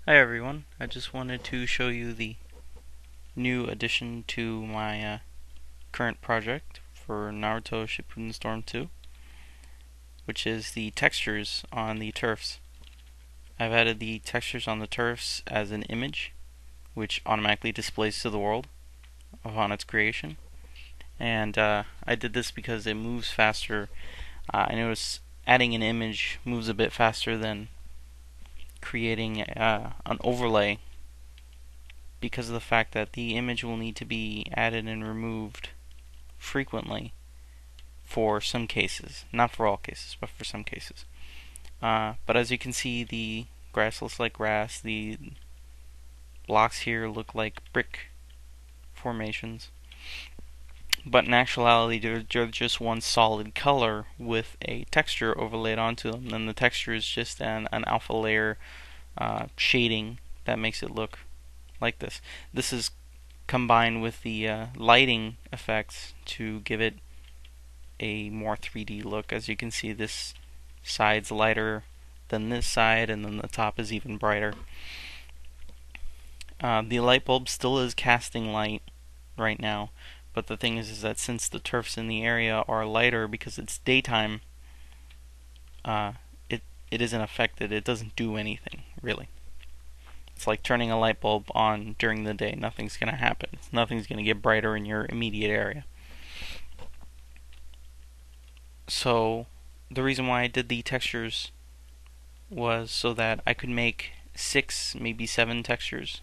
Hi everyone, I just wanted to show you the new addition to my current project for Naruto Shippuden Storm 2, which is the textures on the turfs. I've added the textures on the turfs as an image, which automatically displays to the world upon its creation. And I did this because it moves faster. I noticed adding an image moves a bit faster than creating an overlay, because of the fact that the image will need to be added and removed frequently for some cases. Not for all cases, but for some cases. But as you can see, the grass looks like grass. The blocks here look like brick formations. But in actuality, they're just one solid color with a texture overlaid onto them. And the texture is just an alpha layer shading that makes it look like this. This is combined with the lighting effects to give it a more 3D look. As you can see, this side's lighter than this side, and then the top is even brighter. The light bulb still is casting light right now, but the thing is that since the turfs in the area are lighter because it's daytime, it isn't affected. It doesn't do anything, really. It's like turning a light bulb on during the day. Nothing's going to happen. Nothing's going to get brighter in your immediate area. So the reason why I did the textures was so that I could make 6, maybe 7 textures.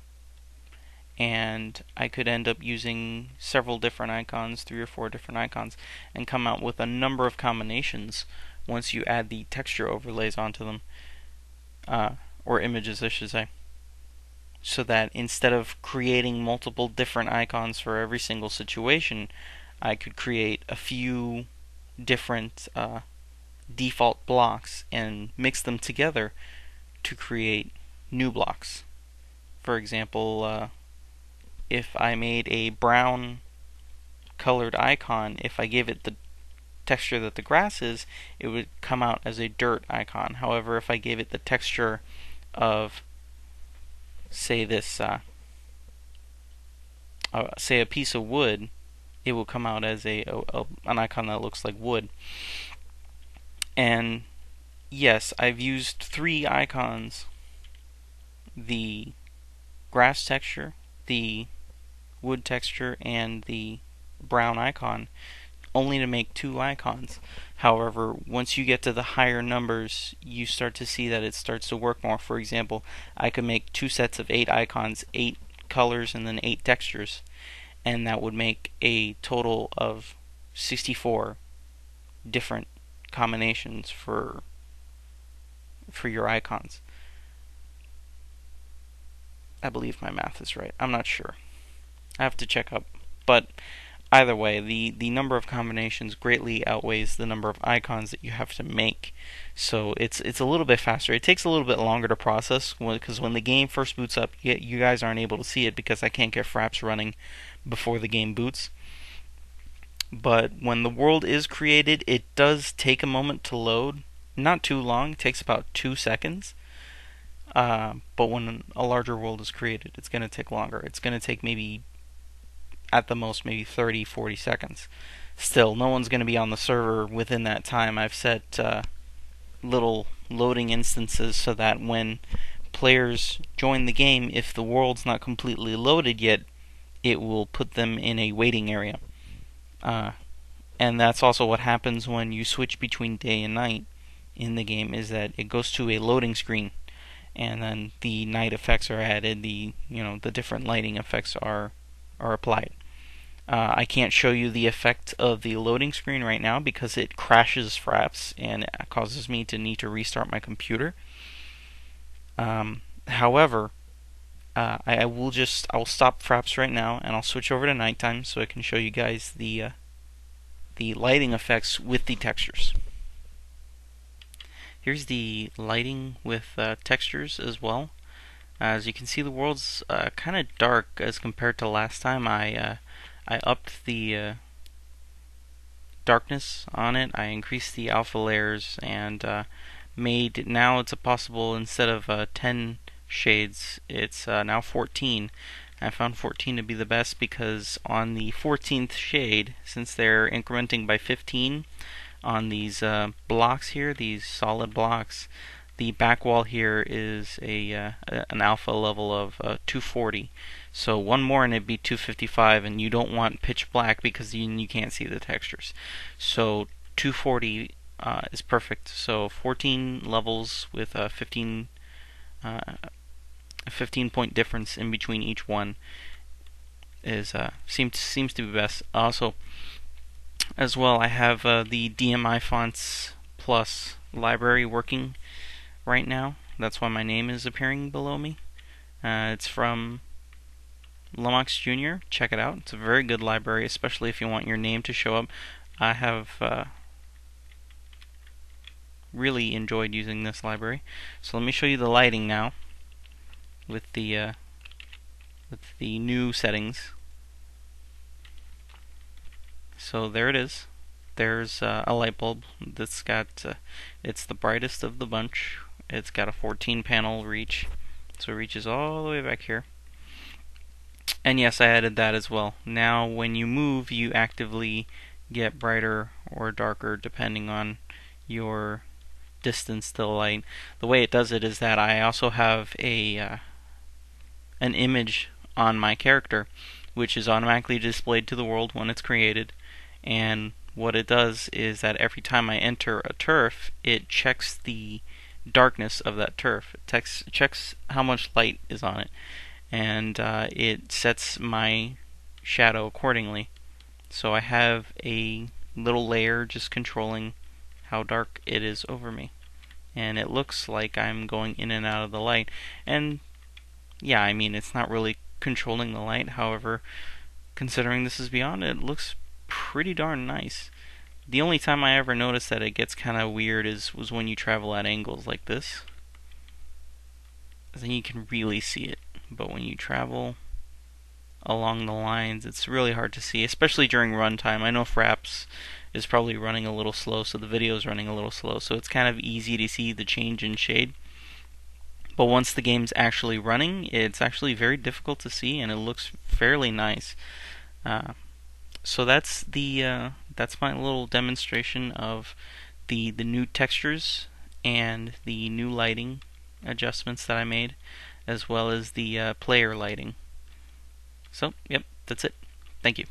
And I could end up using several different icons, 3 or 4 different icons, and come out with a number of combinations once you add the texture overlays onto them. Or images, I should say. So that instead of creating multiple different icons for every single situation, I could create a few different default blocks and mix them together to create new blocks. For example, if I made a brown colored icon, if I gave it the texture that the grass is, it would come out as a dirt icon. However, if I gave it the texture of, say this, say a piece of wood, it will come out as an icon that looks like wood. And yes, I've used 3 icons: the grass texture, the wood texture, and the brown icon, only to make 2 icons. However, once you get to the higher numbers, you start to see that it starts to work more. For example, I could make 2 sets of 8 icons, 8 colors, and then 8 textures, and that would make a total of 64 different combinations for your icons. I believe my math is right. I'm not sure. I have to check up. But either way, the number of combinations greatly outweighs the number of icons that you have to make. So it's a little bit faster. It takes a little bit longer to process, because when the game first boots up, you guys aren't able to see it because I can't get fraps running before the game boots. But when the world is created, it does take a moment to load. Not too long. It takes about 2 seconds. But when a larger world is created, it's going to take longer. It's going to take maybe, at the most, maybe 30, 40 seconds. Still, no one's going to be on the server within that time. I've set little loading instances so that when players join the game, if the world's not completely loaded yet, it will put them in a waiting area. And that's also what happens when you switch between day and night in the game, is that it goes to a loading screen, and then the night effects are added. The different lighting effects are applied. I can't show you the effect of the loading screen right now because it crashes fraps and it causes me to need to restart my computer. However, I will stop fraps right now and I'll switch over to nighttime so I can show you guys the lighting effects with the textures. Here's the lighting with textures as well. As you can see, the world's kind of dark as compared to last time. I upped the darkness on it. I increased the alpha layers and now it's possible, instead of 10 shades. It's now 14. I found 14 to be the best because on the 14th shade, since they're incrementing by 15 on these blocks here, these solid blocks, the back wall here is an alpha level of 240. So one more and it'd be 255, and you don't want pitch black because you can't see the textures. So 240 is perfect. So 14 levels with a 15 point difference in between each one is seems to be best. Also, as well, I have the DMI Fonts Plus library working right now. That's why my name is appearing below me. It's from Lumox Jr. Check it out. It's a very good library, especially if you want your name to show up. I have really enjoyed using this library. So let me show you the lighting now with the new settings. So there it is. There's a light bulb that's got it's the brightest of the bunch. It's got a 14 panel reach, so it reaches all the way back here. And yes, I added that as well. Now when you move, you actively get brighter or darker depending on your distance to the light. The way it does it is that I also have an image on my character, which is automatically displayed to the world when it's created. And what it does is that every time I enter a turf, it checks the darkness of that turf. It checks how much light is on it, and it sets my shadow accordingly. So I have a little layer just controlling how dark it is over me, and it looks like I'm going in and out of the light. And yeah, I mean, it's not really controlling the light. However, considering this is beyond, it looks pretty darn nice. The only time I ever noticed that it gets kind of weird was when you travel at angles like this. Then you can really see it. But when you travel along the lines, it's really hard to see, especially during runtime. I know Fraps is probably running a little slow, so the video is running a little slow, so it's kind of easy to see the change in shade. But once the game's actually running, it's actually very difficult to see, and it looks fairly nice. So that's my little demonstration of the new textures and the new lighting adjustments that I made, as well as the player lighting. So, yep, that's it. Thank you.